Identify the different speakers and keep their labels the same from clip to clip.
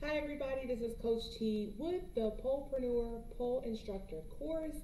Speaker 1: Hi everybody, this is Coach T with the Polepreneur Pole Instructor Course,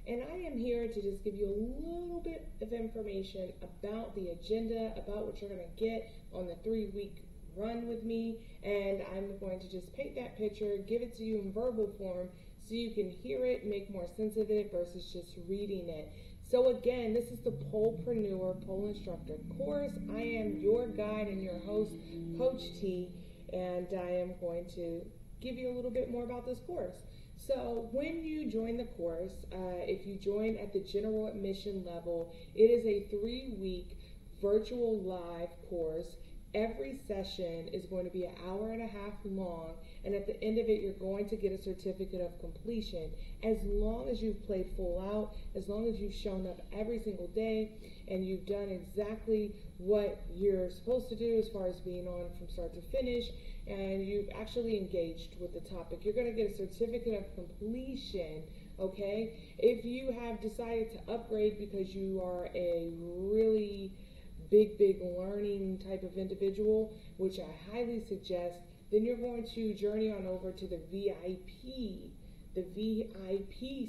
Speaker 1: and I am here to just give you a little bit of information about the agenda, about what you're going to get on the 3-week run with me, and I'm going to just paint that picture, give it to you in verbal form so you can hear it, make more sense of it versus just reading it. So again, this is the Polepreneur Pole Instructor Course. I am your guide and your host, Coach T, and I am going to give you a little bit more about this course. So when you join the course, if you join at the general admission level, it is a 3-week virtual live course. Every session is going to be an hour and a half long, and at the end of it, you're going to get a certificate of completion. As long as you've played full out, as long as you've shown up every single day, and you've done exactly what you're supposed to do as far as being on from start to finish, and you've actually engaged with the topic, you're going to get a certificate of completion. Okay? If you have decided to upgrade because you are a really big learning type of individual, which I highly suggest, then you're going to journey on over to the VIP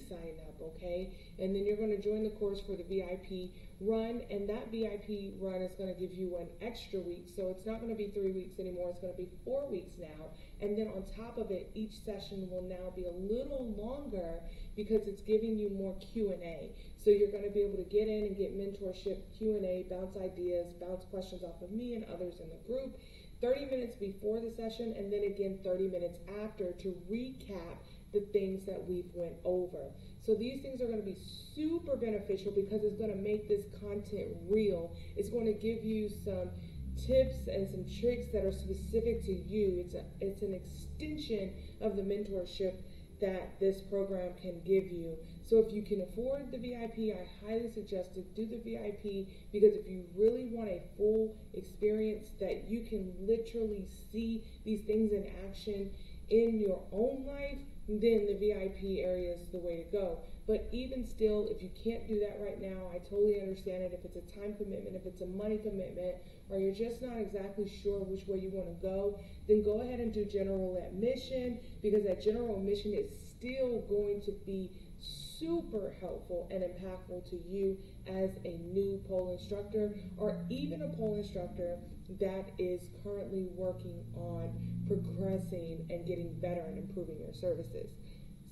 Speaker 1: sign up, okay? And then you're going to join the course for the VIP run, and that VIP run is going to give you an extra week. So it's not going to be 3 weeks anymore, it's going to be 4 weeks now. And then on top of it, each session will now be a little longer because it's giving you more Q&A. So you're going to be able to get in and get mentorship, Q&A, bounce ideas, bounce questions off of me and others in the group, 30 minutes before the session, and then again 30 minutes after to recap the things that we've went over. So these things are going to be super beneficial because it's going to make this content real. It's going to give you some tips and some tricks that are specific to you. It's an extension of the mentorship that this program can give you. So if you can afford the VIP, I highly suggest to do the VIP, because if you really want a full experience that you can literally see these things in action in your own life, then the VIP area is the way to go. But even still, if you can't do that right now, I totally understand it. If it's a time commitment, if it's a money commitment, or you're just not exactly sure which way you want to go, then go ahead and do general admission, because that general admission is still going to be super helpful and impactful to you as a new pole instructor, or even a pole instructor that is currently working on progressing and getting better and improving your services.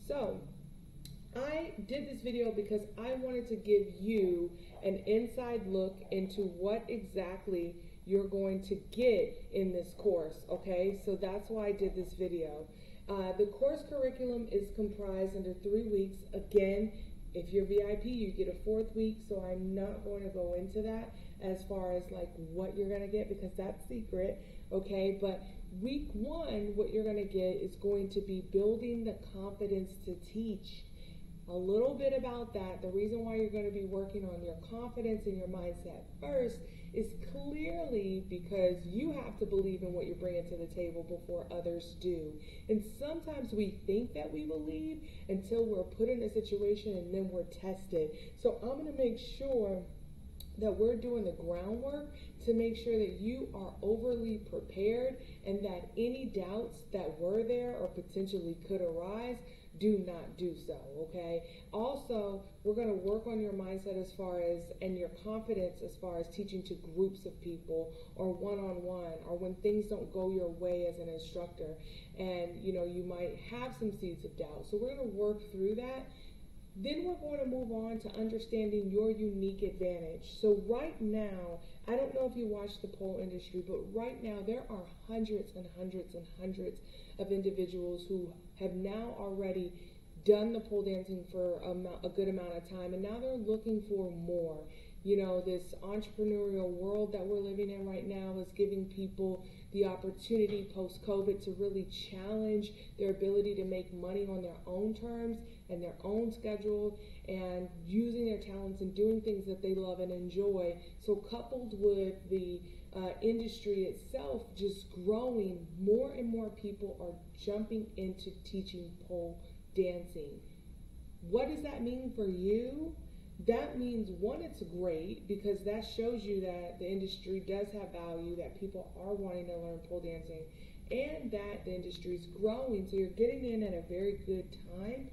Speaker 1: So I did this video because I wanted to give you an inside look into what exactly you're going to get in this course, okay? So that's why I did this video. The course curriculum is comprised into 3 weeks. Again, if you're VIP, you get a 4th week, so I'm not going to go into that as far as like what you're going to get, because that's secret, okay? But week 1, what you're going to get is going to be building the confidence to teach. A little bit about that. The reason why you're going to be working on your confidence and your mindset first is clearly because you have to believe in what you're bringing to the table before others do. And sometimes we think that we believe until we're put in a situation and then we're tested. So I'm going to make sure that we're doing the groundwork to make sure that you are overly prepared, and that any doubts that were there or potentially could arise do not do so, okay? Also, we're going to work on your mindset as far as, and your confidence as far as teaching to groups of people or one-on-one, or when things don't go your way as an instructor, and you might have some seeds of doubt. So we're going to work through that. Then we're going to move on to understanding your unique advantage. So right now, I don't know if you watch the pole industry, but right now there are hundreds and hundreds and hundreds of individuals who have now already done the pole dancing for a good amount of time, and now they're looking for more. This entrepreneurial world that we're living in right now is giving people the opportunity post-COVID to really challenge their ability to make money on their own terms and their own schedule, and using their talents and doing things that they love and enjoy. So coupled with the industry itself just growing, more and more people are jumping into teaching pole dancing. What does that mean for you? That means, one, it's great because that shows you that the industry does have value, that people are wanting to learn pole dancing. and that the industry is growing. So you're getting in at a very good time.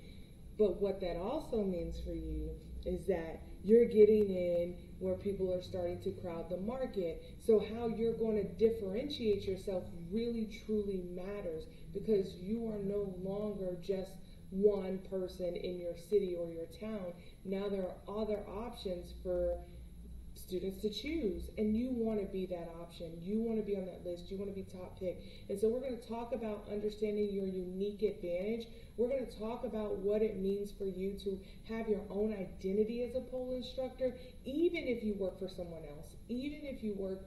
Speaker 1: But what that also means for you is that you're getting in where people are starting to crowd the market. So how you're going to differentiate yourself really truly matters, because you are no longer just one person in your city or your town. Now there are other options for students to choose, and you want to be that option. You want to be on that list. You want to be top pick. And so we're going to talk about understanding your unique advantage. We're going to talk about what it means for you to have your own identity as a pole instructor, even if you work for someone else, even if you work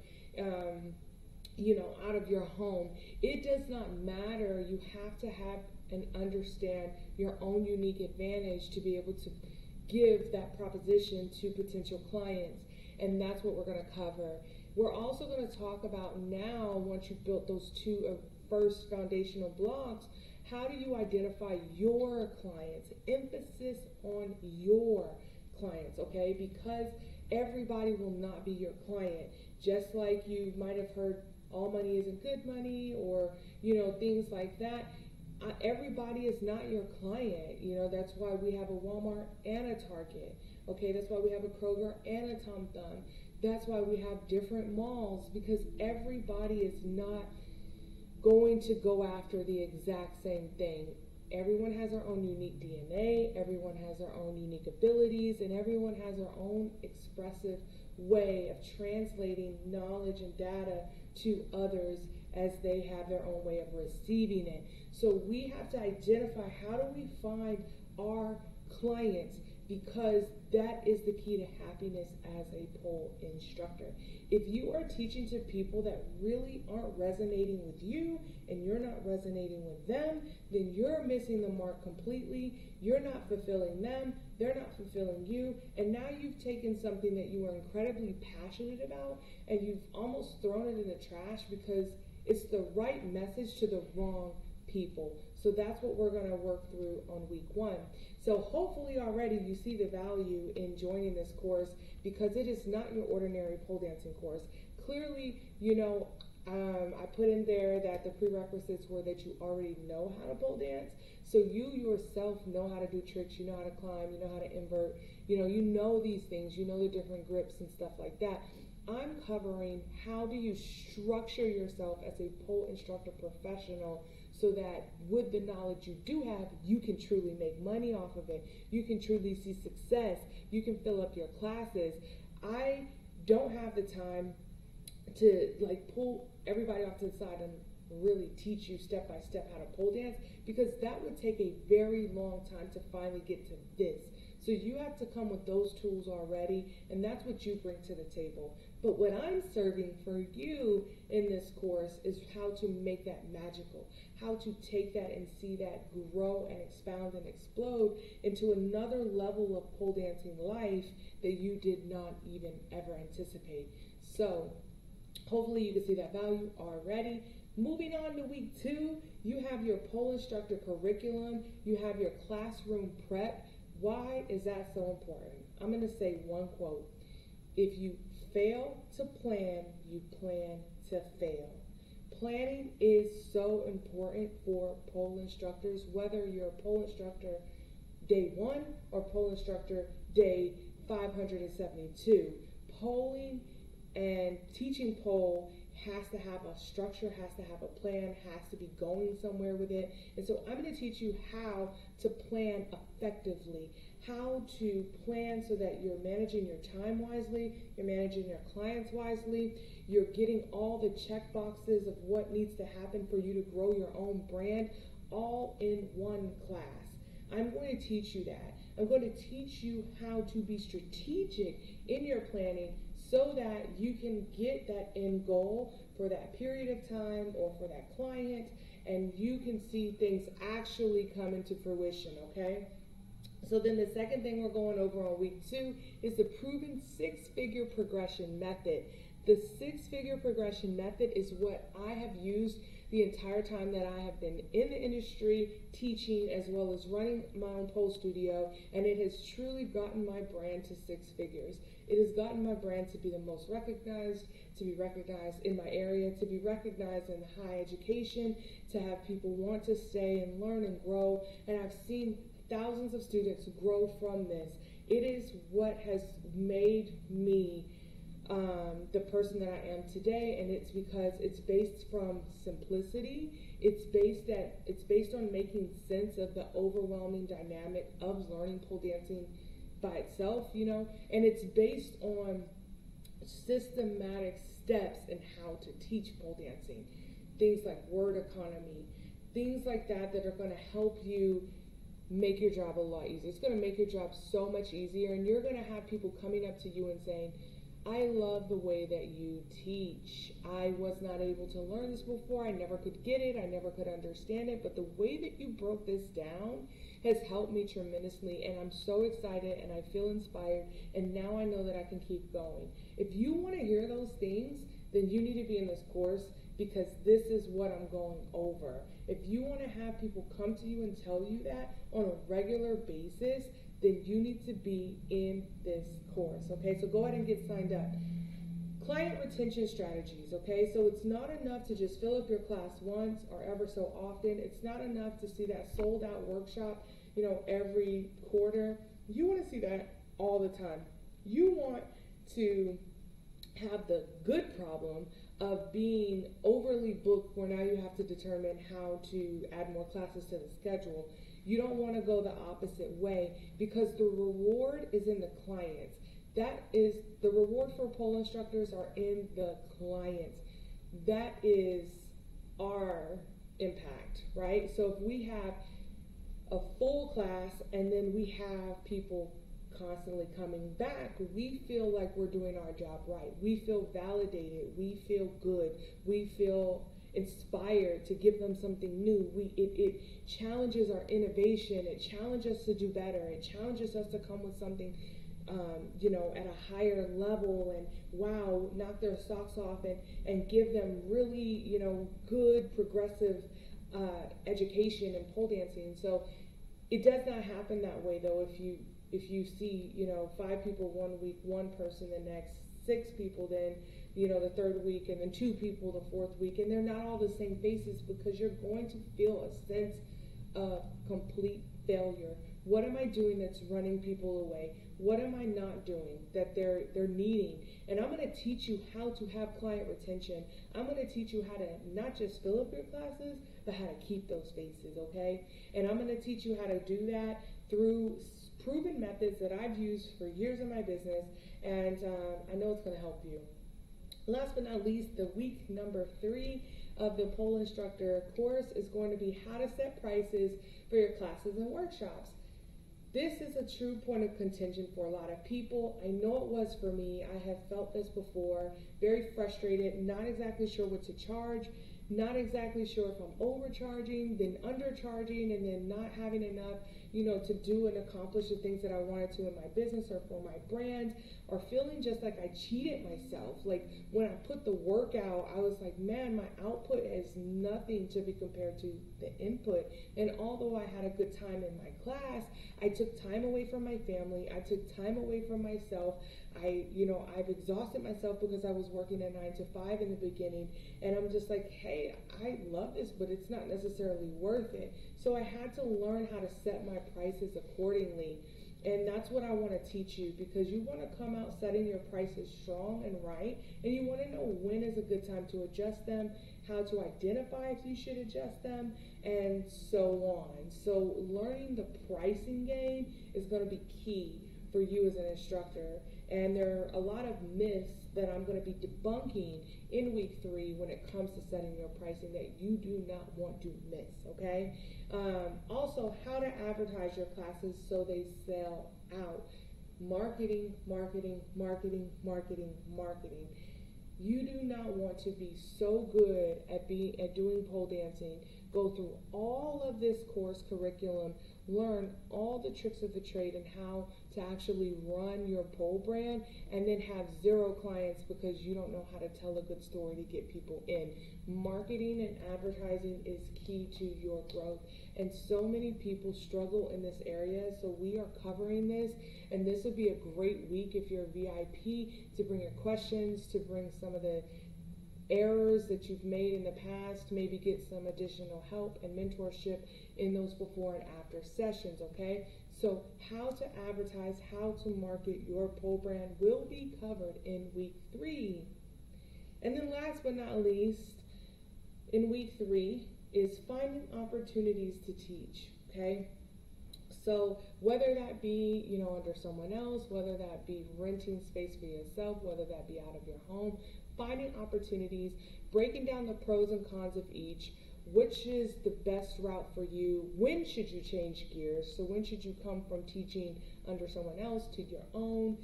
Speaker 1: out of your home. It does not matter. You have to have and understand your own unique advantage to be able to give that proposition to potential clients. And that's what we're going to cover. We're also going to talk about, now, once you've built those two first foundational blocks, how do you identify your clients? Emphasis on your clients, okay? Because everybody will not be your client. Just like you might have heard, all money isn't good money, or, things like that. Everybody is not your client. That's why we have a Walmart and a Target. Okay, that's why we have a Kroger and a Tom Thumb. That's why we have different malls, because everybody is not going to go after the exact same thing. Everyone has their own unique DNA, everyone has their own unique abilities, and everyone has their own expressive way of translating knowledge and data to others as they have their own way of receiving it. So we have to identify, how do we find our clients? Because that is the key to happiness as a pole instructor. If you are teaching to people that really aren't resonating with you, and you're not resonating with them, then you're missing the mark completely. You're not fulfilling them, they're not fulfilling you, and now you've taken something that you are incredibly passionate about and you've almost thrown it in the trash because it's the right message to the wrong people. So that's what we're going to work through on week 1. So hopefully already you see the value in joining this course, because it is not your ordinary pole dancing course. Clearly, I put in there that the prerequisites were that you already know how to pole dance. So you yourself know how to do tricks, you know how to climb, you know how to invert, you know these things, you know the different grips and stuff like that. I'm covering how do you structure yourself as a pole instructor professional, so that with the knowledge you do have, you can truly make money off of it. You can truly see success. You can fill up your classes. I don't have the time to pull everybody off to the side and really teach you step by step how to pole dance, because that would take a very long time to finally get to this. So you have to come with those tools already, and that's what you bring to the table. But what I'm serving for you in this course is how to make that magical, how to take that and see that grow and expound and explode into another level of pole dancing life that you did not even ever anticipate. So hopefully you can see that value already. Moving on to week 2, you have your pole instructor curriculum, you have your classroom prep. Why is that so important? I'm going to say one quote. If you fail to plan, you plan to fail. Planning is so important for pole instructors, whether you're a pole instructor day 1 or pole instructor day 572. Polling and teaching pole has to have a structure, has to have a plan, has to be going somewhere with it. And so I'm going to teach you how to plan effectively, how to plan so that you're managing your time wisely, you're managing your clients wisely, you're getting all the check boxes of what needs to happen for you to grow your own brand, all in one class. I'm going to teach you that. I'm going to teach you how to be strategic in your planning so that you can get that end goal for that period of time or for that client, and you can see things actually come into fruition, okay? So then the second thing we're going over on week 2 is the proven 6-figure progression method. The 6-figure progression method is what I have used the entire time that I have been in the industry, teaching, as well as running my own pole studio, and it has truly gotten my brand to 6 figures. It has gotten my brand to be the most recognized, to be recognized in my area, to be recognized in higher education, to have people want to stay and learn and grow, and I've seen thousands of students grow from this. It is what has made me the person that I am today, and it's because it's based from simplicity. It's based on making sense of the overwhelming dynamic of learning pole dancing by itself, and it's based on systematic steps in how to teach pole dancing. Things like word economy, things like that are going to help you make your job a lot easier. It's going to make your job so much easier, and you're going to have people coming up to you and saying, I love the way that you teach. I was not able to learn this before. I never could get it. I never could understand it. But the way that you broke this down has helped me tremendously. And I'm so excited and I feel inspired. And now I know that I can keep going. If you want to hear those things, then you need to be in this course, because this is what I'm going over. If you want to have people come to you and tell you that on a regular basis, then you need to be in this course, okay? So go ahead and get signed up. Client retention strategies, okay? So it's not enough to just fill up your class once or ever so often. It's not enough to see that sold out workshop, every quarter. You want to see that all the time. You want to have the good problem of being overly booked, where now you have to determine how to add more classes to the schedule. You don't want to go the opposite way, because the reward is in the clients. That is, the reward for pole instructors are in the clients. That is our impact, right? So if we have a full class and then we have people constantly coming back, we feel like we're doing our job right. We feel validated. We feel good. We feel inspired to give them something new. It challenges our innovation. It challenges us to do better. It challenges us to come with something at a higher level, and wow, knock their socks off and give them really, good progressive education in pole dancing. So it does not happen that way though. If you see, 5 people one week, 1 person the next, 6 people then, the 3rd week, and then 2 people the 4th week, and they're not all the same faces, because you're going to feel a sense of complete failure. What am I doing that's running people away? What am I not doing that they're needing? And I'm going to teach you how to have client retention. I'm going to teach you how to not just fill up your classes, but how to keep those faces, okay? And I'm going to teach you how to do that through proven methods that I've used for years in my business, and I know it's going to help you. Last but not least, the week number 3 of the Pole Instructor course is going to be how to set prices for your classes and workshops. This is a true point of contention for a lot of people. I know it was for me. I have felt this before, very frustrated, not exactly sure what to charge, not exactly sure if I'm overcharging, then undercharging, and then not having enough, to do and accomplish the things that I wanted to in my business or for my brand, or feeling just like I cheated myself. Like when I put the work out, I was like, man, my output is nothing to be compared to the input. And although I had a good time in my class, I took time away from my family. I took time away from myself. I've exhausted myself because I was working a 9 to 5 in the beginning, and I'm just like, hey, I love this, but it's not necessarily worth it. So I had to learn how to set my prices accordingly. And that's what I want to teach you, because you want to come out setting your prices strong and right, and you want to know when is a good time to adjust them, how to identify if you should adjust them, and so on. So learning the pricing game is going to be key for you as an instructor. And there are a lot of myths that I'm going to be debunking in week 3 when it comes to setting your pricing that you do not want to miss, okay? Also, how to advertise your classes so they sell out. Marketing, marketing, marketing, marketing, marketing. You do not want to be so good at doing pole dancing go through all of this course curriculum, learn all the tricks of the trade and how to actually run your pole brand, and then have 0 clients because you don't know how to tell a good story to get people in. Marketing and advertising is key to your growth, and so many people struggle in this area, so we are covering this, and this would be a great week if you're a VIP to bring your questions, to bring some of the errors that you've made in the past, maybe get some additional help and mentorship in those before and after sessions, okay? So how to advertise, how to market your pole brand will be covered in week 3. And then last but not least, in week 3 is finding opportunities to teach, okay? So whether that be, under someone else, whether that be renting space for yourself, whether that be out of your home, finding opportunities, breaking down the pros and cons of each, which is the best route for you, when should you change gears, so when should you come from teaching under someone else to your own,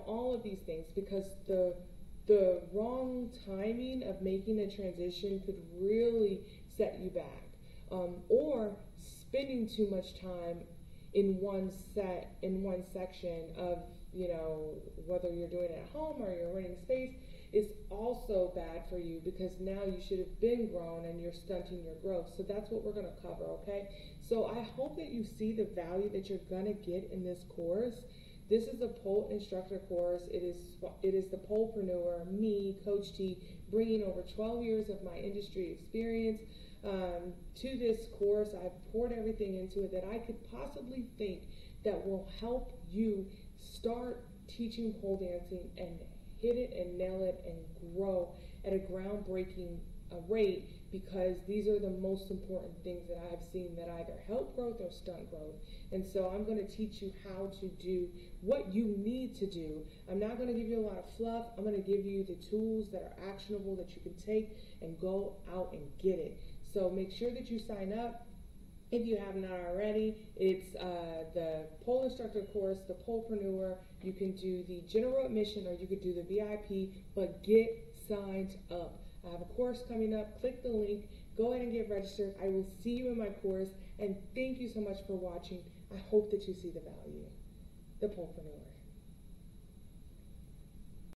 Speaker 1: all of these things, because the wrong timing of making a transition could really set you back, or spending too much time in one section of, whether you're doing it at home or you're renting space, is also bad for you, because now you should have been grown and you're stunting your growth. So that's what we're going to cover, okay? So I hope that you see the value that you're going to get in this course. This is the Pole Instructor course. It is the Polepreneur, me, Coach T, bringing over 12 years of my industry experience to this course. I've poured everything into it that I could possibly think that will help you start teaching pole dancing and hit it and nail it and grow at a groundbreaking rate, because these are the most important things that I've seen that either help growth or stunt growth. And so I'm going to teach you how to do what you need to do. I'm not going to give you a lot of fluff. I'm going to give you the tools that are actionable that you can take and go out and get it. So make sure that you sign up. If you have not already, it's the Pole Instructor course, the Polepreneur. You can do the general admission or you could do the VIP, but get signed up. I have a course coming up. Click the link. Go ahead and get registered. I will see you in my course, and thank you so much for watching. I hope that you see the value. The Polepreneur.